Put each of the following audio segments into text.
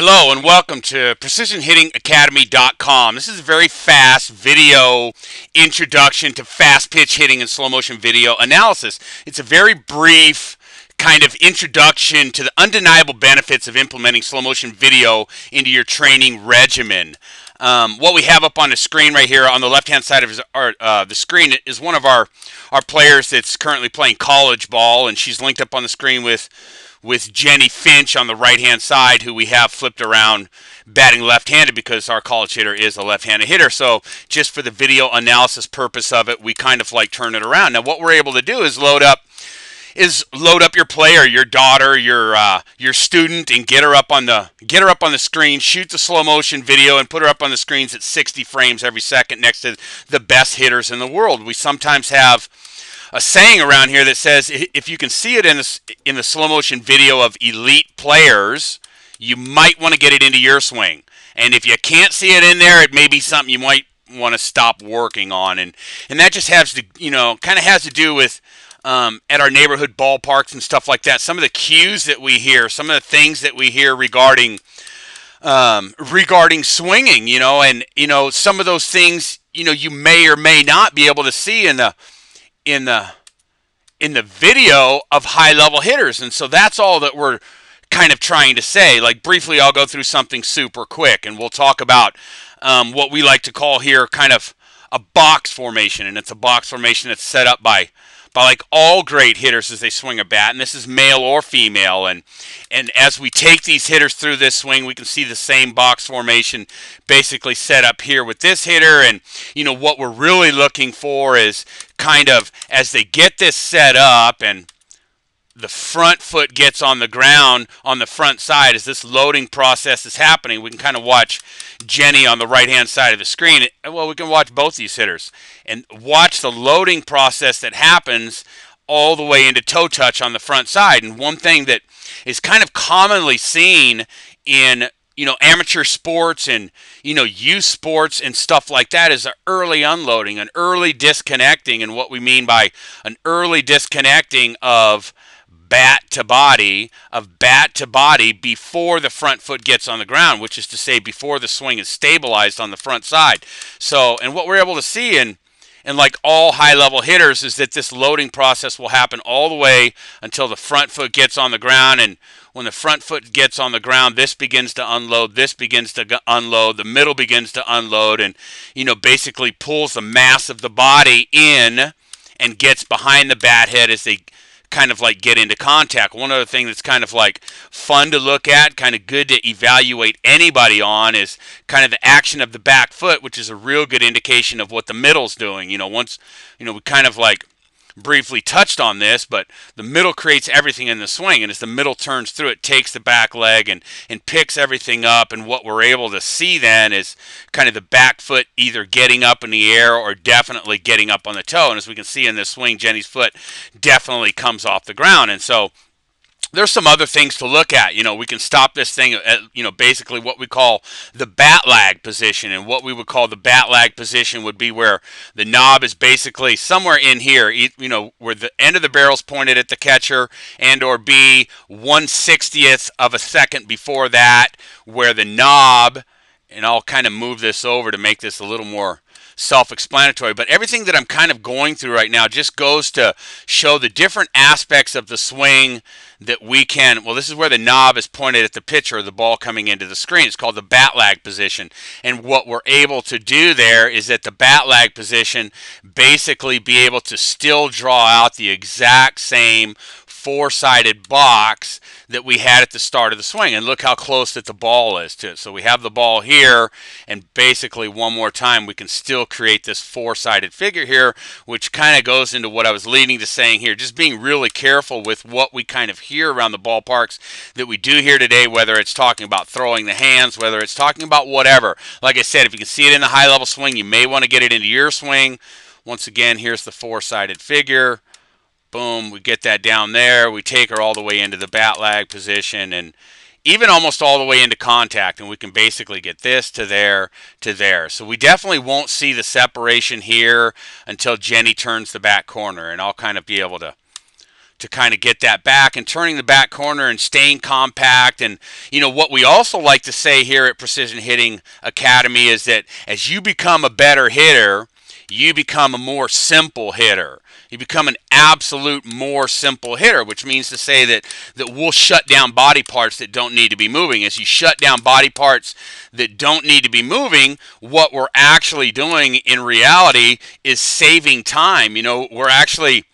Hello and welcome to PrecisionHittingAcademy.com. This is a very fast video introduction to fast pitch hitting and slow motion video analysis. It's a very brief kind of introduction to the undeniable benefits of implementing slow motion video into your training regimen. What we have up on the screen right here on the left-hand side of the screen is one of our players that's currently playing college ball, and she's linked up on the screen with Jenny Finch on the right-hand side, who we have flipped around batting left-handed because our college hitter is a left-handed hitter. So just for the video analysis purpose of it, we kind of like turn it around. Now what we're able to do is load up your player, your daughter, your student, and get her up on the screen, shoot the slow motion video, and put her up on the screens at 60 frames every second next to the best hitters in the world. We sometimes have a saying around here that says if you can see it in the slow motion video of elite players, you might want to get it into your swing. And if you can't see it in there, it may be something you might want to stop working on. And that just has to, kind of has to do with at our neighborhood ballparks and stuff like that. Some of the cues that we hear, some of the things that we hear regarding swinging, and some of those things, you may or may not be able to see in the video of high-level hitters. And so that's all that we're kind of trying to say. Like, briefly, I'll go through something super quick, and we'll talk about what we like to call here kind of a box formation. And it's a box formation that's set up by like all great hitters as they swing a bat, and this is male or female. And as we take these hitters through this swing, we can see the same box formation basically set up here with this hitter. And what we're really looking for is kind of as they get this set up and the front foot gets on the ground on the front side, as this loading process is happening, we can kind of watch Jenny on the right-hand side of the screen. Well, we can watch both these hitters and watch the loading process that happens all the way into toe touch on the front side. And one thing that is kind of commonly seen in amateur sports and youth sports and stuff like that is an early unloading, an early disconnecting. And what we mean by an early disconnecting of bat to body before the front foot gets on the ground, which is to say before the swing is stabilized on the front side. So, and what we're able to see in like all high-level hitters is that this loading process will happen all the way until the front foot gets on the ground. And when the front foot gets on the ground, this begins to unload, this begins to unload, the middle begins to unload, and basically pulls the mass of the body in and gets behind the bat head as they kind of like get into contact. One other thing that's kind of like fun to look at, kind of good to evaluate anybody on, is kind of the action of the back foot, which is a real good indication of what the middle's doing. Once, we kind of like briefly touched on this, but the middle creates everything in the swing, and as the middle turns through, it takes the back leg and picks everything up. And what we're able to see then is kind of the back foot either getting up in the air or definitely getting up on the toe. And as we can see in this swing, Jenny's foot definitely comes off the ground. And so there's some other things to look at. We can stop this thing at, basically what we call the bat lag position. And what we would call the bat lag position would be where the knob is basically somewhere in here, where the end of the barrel's pointed at the catcher, and or B, 1/60th of a second before that, where the knob, and I'll kind of move this over to make this a little more self-explanatory, but everything that I'm kind of going through right now just goes to show the different aspects of the swing that we can. Well, this is where the knob is pointed at the pitcher, the ball coming into the screen. It's called the bat lag position. And what we're able to do there is at the bat lag position basically be able to still draw out the exact same four-sided box that we had at the start of the swing. And look how close that the ball is to it. So we have the ball here, and basically one more time we can still create this four-sided figure here, which kind of goes into what I was leading to saying here, just being really careful with what we kind of hear around the ballparks that we do here today, whether it's talking about throwing the hands, whether it's talking about whatever. Like I said, if you can see it in the high-level swing, you may want to get it into your swing. Once again, here's the four-sided figure. Boom, we get that down there. We take her all the way into the bat lag position and even almost all the way into contact, and we can basically get this to there to there. So we definitely won't see the separation here until Jenny turns the back corner, and I'll kind of be able to to kind of get that back and turning the back corner and staying compact. And, you know, what we also like to say here at Precision Hitting Academy is that as you become a better hitter, you become a more simple hitter. You become an absolute more simple hitter, which means to say that we'll shut down body parts that don't need to be moving. As you shut down body parts that don't need to be moving, what we're actually doing in reality is saving time. You know, we're actually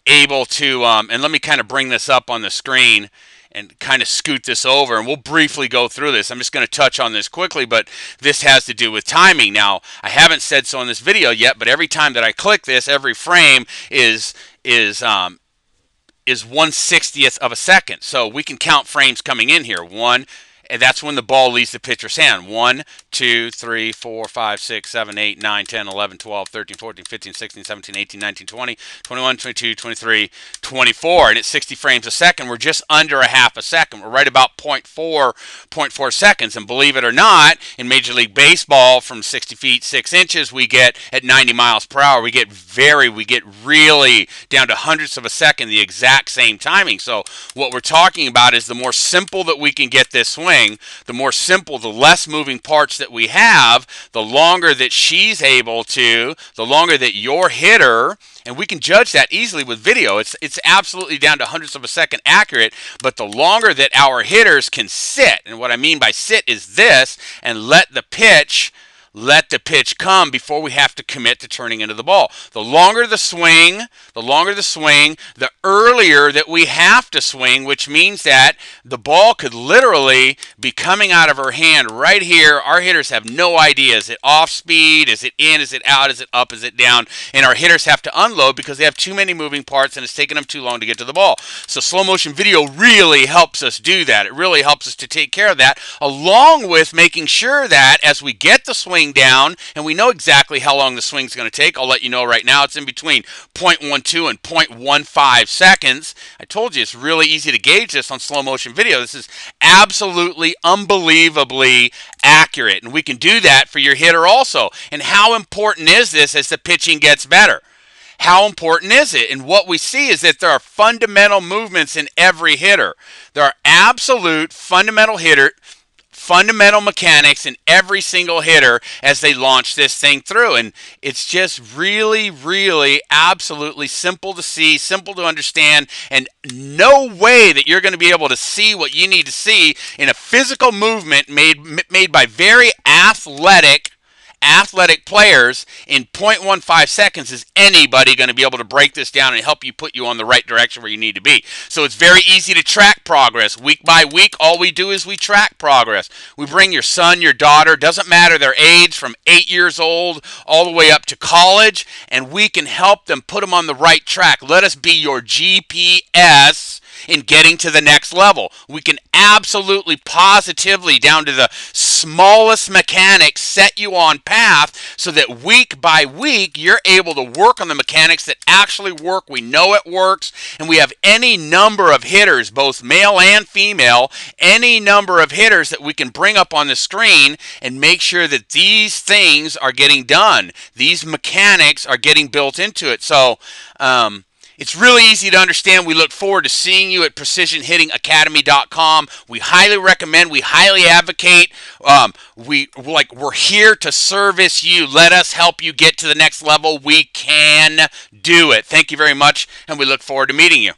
able to, and let me kind of bring this up on the screen and kind of scoot this over, and we'll briefly go through this. I'm just going to touch on this quickly, but this has to do with timing. Now, I haven't said so in this video yet, but every time that I click this, every frame is 1/60th of a second. So we can count frames coming in here. One, and that's when the ball leaves the pitcher's hand. 1, 2, 3, 4, 5, 6, 7, 8, 9, 10, 11, 12, 13, 14, 15, 16, 17, 18, 19, 20, 21, 22, 23, 24. And at 60 frames a second, we're just under a half a second. We're right about 0.4 seconds. And believe it or not, in Major League Baseball, from 60 feet 6 inches, we get at 90 miles per hour. We get really down to hundredths of a second, the exact same timing. So what we're talking about is the more simple that we can get this swing, the more simple, the less moving parts that we have, the longer that she's able to, the longer that your hitter, and we can judge that easily with video. It's absolutely down to hundredths of a second accurate, but the longer that our hitters can sit, and what I mean by sit is this, and let the pitch come before we have to commit to turning into the ball. The longer the swing, the earlier that we have to swing, which means that the ball could literally be coming out of her hand right here. Our hitters have no idea. Is it off speed? Is it in? Is it out? Is it up? Is it down? And our hitters have to unload because they have too many moving parts and it's taking them too long to get to the ball. So slow motion video really helps us do that. It really helps us to take care of that, along with making sure that as we get the swing down, and we know exactly how long the swing is going to take. I'll let you know right now. It's in between 0.12 and 0.15 seconds. I told you it's really easy to gauge this on slow motion video. This is absolutely unbelievably accurate, and we can do that for your hitter also. And how important is this as the pitching gets better? How important is it? And what we see is that there are fundamental movements in every hitter. There are absolute fundamental mechanics in every single hitter as they launch this thing through. And it's just really, really absolutely simple to see, simple to understand, and no way that you're going to be able to see what you need to see in a physical movement made by very athletic players in 0.15 seconds is anybody going to be able to break this down and help you put you on the right direction where you need to be. So it's very easy to track progress. Week by week, all we do is we track progress. We bring your son, your daughter, doesn't matter their age, from 8 years old all the way up to college, and we can help them put them on the right track. Let us be your GPS in getting to the next level. We can absolutely, positively, down to the smallest mechanics, set you on path so that week by week you're able to work on the mechanics that actually work. We know it works, and we have any number of hitters, both male and female, any number of hitters that we can bring up on the screen and make sure that these things are getting done. These mechanics are getting built into it. So, it's really easy to understand. We look forward to seeing you at PrecisionHittingAcademy.com. We highly recommend, we highly advocate. We're here to service you. Let us help you get to the next level. We can do it. Thank you very much, and we look forward to meeting you.